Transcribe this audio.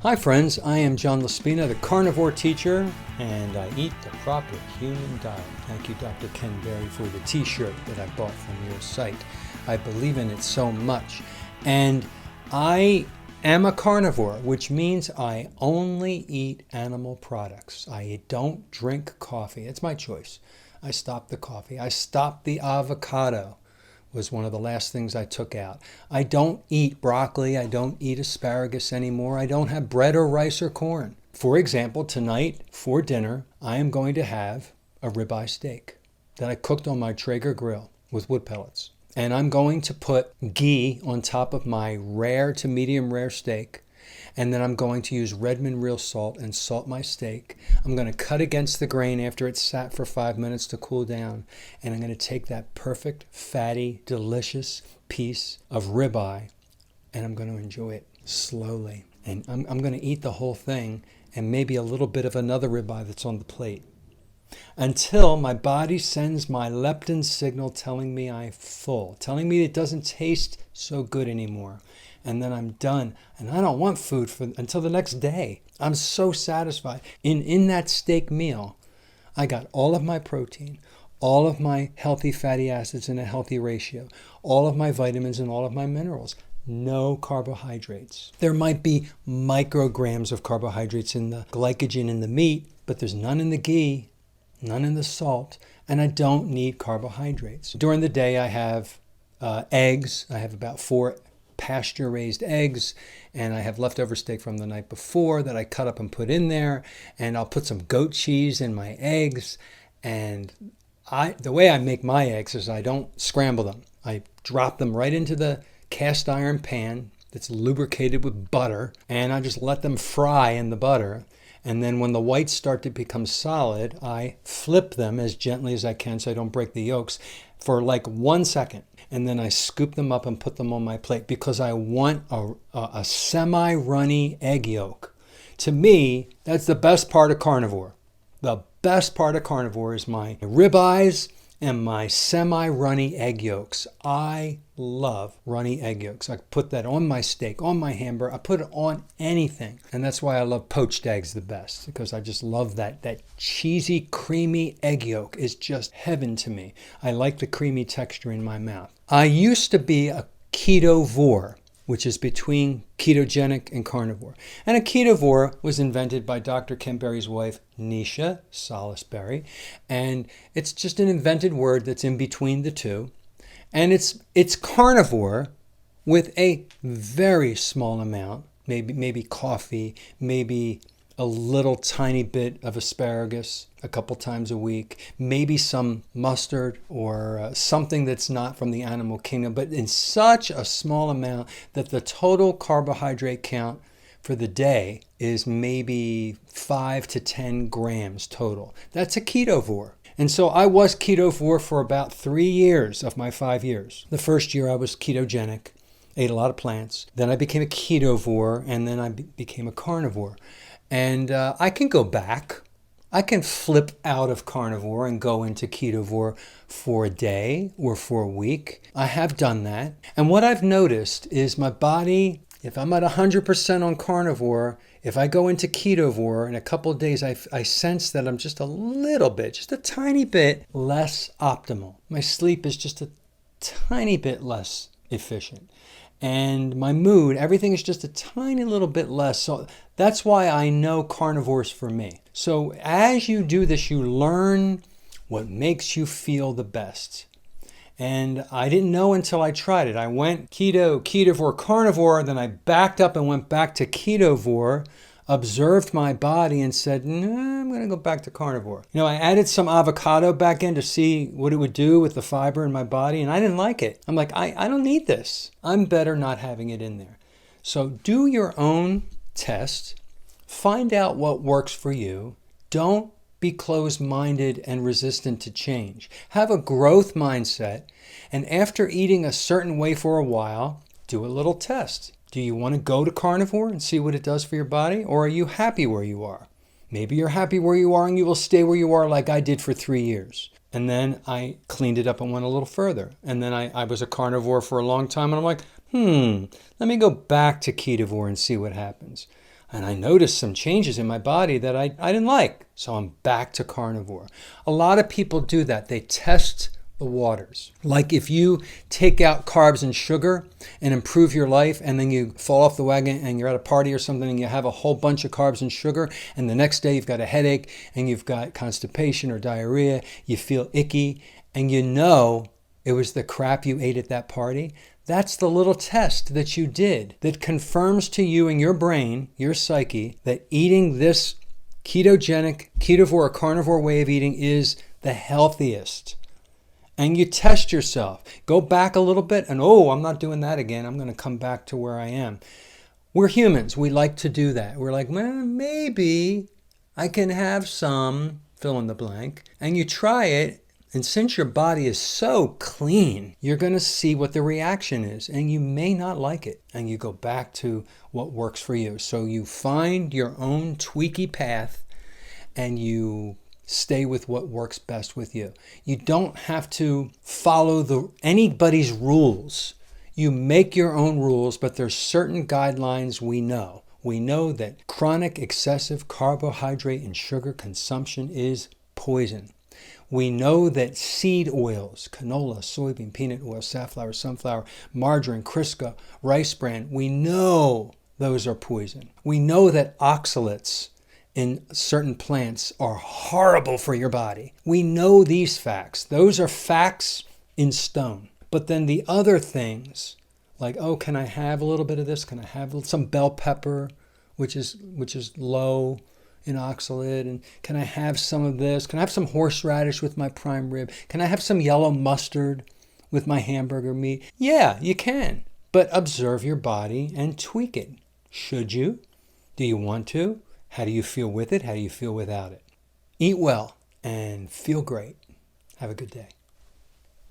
Hi friends, I am John Laspina, the Carnivore teacher, and I eat the proper human diet. Thank you, Dr. Ken Berry, for the t-shirt that I bought from your site. I believe in it so much. And I am a carnivore, which means I only eat animal products. I don't drink coffee. It's my choice. I stopped the coffee. I stopped the avocado. Was one of the last things I took out. I don't eat broccoli. I don't eat asparagus anymore. I don't have bread or rice or corn. For example, tonight for dinner, I am going to have a ribeye steak that I cooked on my Traeger grill with wood pellets. And I'm going to put ghee on top of my rare to medium rare steak. And then I'm going to use Redmond real salt and salt my steak. I'm going to cut against the grain after it's sat for 5 minutes to cool down. And I'm going to take that perfect, fatty, delicious piece of ribeye and I'm going to enjoy it slowly. And I'm going to eat the whole thing and maybe a little bit of another ribeye that's on the plate, until my body sends my leptin signal telling me I'm full, telling me it doesn't taste so good anymore. And then I'm done. And I don't want food until the next day. I'm so satisfied. In that steak meal, I got all of my protein, all of my healthy fatty acids in a healthy ratio, all of my vitamins and all of my minerals. No carbohydrates. There might be micrograms of carbohydrates in the glycogen in the meat, but there's none in the ghee, none in the salt, and I don't need carbohydrates. During the day, I have eggs. I have about 4 pasture-raised eggs, and I have leftover steak from the night before that I cut up and put in there, and I'll put some goat cheese in my eggs. And the way I make my eggs is I don't scramble them. I drop them right into the cast iron pan that's lubricated with butter, and I just let them fry in the butter. And then when the whites start to become solid, I flip them as gently as I can so I don't break the yolks for like 1 second. And then I scoop them up and put them on my plate because I want a semi-runny egg yolk. To me, that's the best part of carnivore. The best part of carnivore is my ribeyes and my semi-runny egg yolks. I love runny egg yolks. I put that on my steak, on my hamburger. I put it on anything. And that's why I love poached eggs the best, because I just love that cheesy, creamy egg yolk is just heaven to me. I like the creamy texture in my mouth. I used to be a ketovore, which is between ketogenic and carnivore. And a ketovore was invented by Dr. Ken Berry's wife, Nisha Salisbury. And it's just an invented word that's in between the two. And it's carnivore with a very small amount, maybe coffee, maybe a little tiny bit of asparagus a couple times a week, maybe some mustard or something that's not from the animal kingdom, but in such a small amount that the total carbohydrate count for the day is maybe 5 to 10 grams total. That's a ketovore. And so I was ketovore for about 3 years of my 5 years. The first year I was ketogenic, ate a lot of plants. Then I became a ketovore, and then I became a carnivore. And I can go back. I can flip out of carnivore and go into ketovore for a day or for a week. I have done that. And what I've noticed is my body, if I'm at 100% on carnivore, if I go into ketovore in a couple of days, I sense that I'm just a little bit, just a tiny bit less optimal. My sleep is just a tiny bit less efficient. And my mood, everything is just a tiny little bit less. So that's why I know carnivore's for me. So as you do this, you learn what makes you feel the best. And I didn't know until I tried it. I went ketovore, carnivore, then I backed up and went back to ketovore, observed my body and said, I'm going to go back to carnivore. I added some avocado back in to see what it would do with the fiber in my body, and I didn't like it. I'm like, I don't need this. I'm better not having it in there. So do your own test. Find out what works for you. Don't be closed-minded and resistant to change. Have a growth mindset, and after eating a certain way for a while, do a little test. Do you want to go to carnivore and see what it does for your body, or are you happy where you are? Maybe you're happy where you are and you will stay where you are like I did for 3 years. And then I cleaned it up and went a little further. And then I was a carnivore for a long time, and I'm like, let me go back to ketovore and see what happens. And I noticed some changes in my body that I didn't like. So I'm back to carnivore. A lot of people do that. They test the waters. Like if you take out carbs and sugar and improve your life, and then you fall off the wagon and you're at a party or something and you have a whole bunch of carbs and sugar, and the next day you've got a headache and you've got constipation or diarrhea, you feel icky, and you know it was the crap you ate at that party. That's the little test that you did that confirms to you in your brain, your psyche, that eating this ketogenic, ketovore, or carnivore way of eating is the healthiest. And you test yourself. Go back a little bit and, I'm not doing that again. I'm going to come back to where I am. We're humans. We like to do that. We're like, well, maybe I can have some fill in the blank. And you try it. And since your body is so clean, you're going to see what the reaction is. And you may not like it. And you go back to what works for you. So you find your own tweaky path and you stay with what works best with you. You don't have to follow anybody's rules. You make your own rules, but there's certain guidelines we know. We know that chronic excessive carbohydrate and sugar consumption is poison. We know that seed oils, canola, soybean, peanut oil, safflower, sunflower, margarine, Crisco, rice bran, we know those are poison. We know that oxalates in certain plants are horrible for your body. We know these facts. Those are facts in stone. But then the other things, like, can I have a little bit of this? Can I have some bell pepper, which is low in oxalate? And can I have some of this? Can I have some horseradish with my prime rib? Can I have some yellow mustard with my hamburger meat? Yeah, you can. But observe your body and tweak it. Should you? Do you want to? How do you feel with it? How do you feel without it? Eat well and feel great. Have a good day.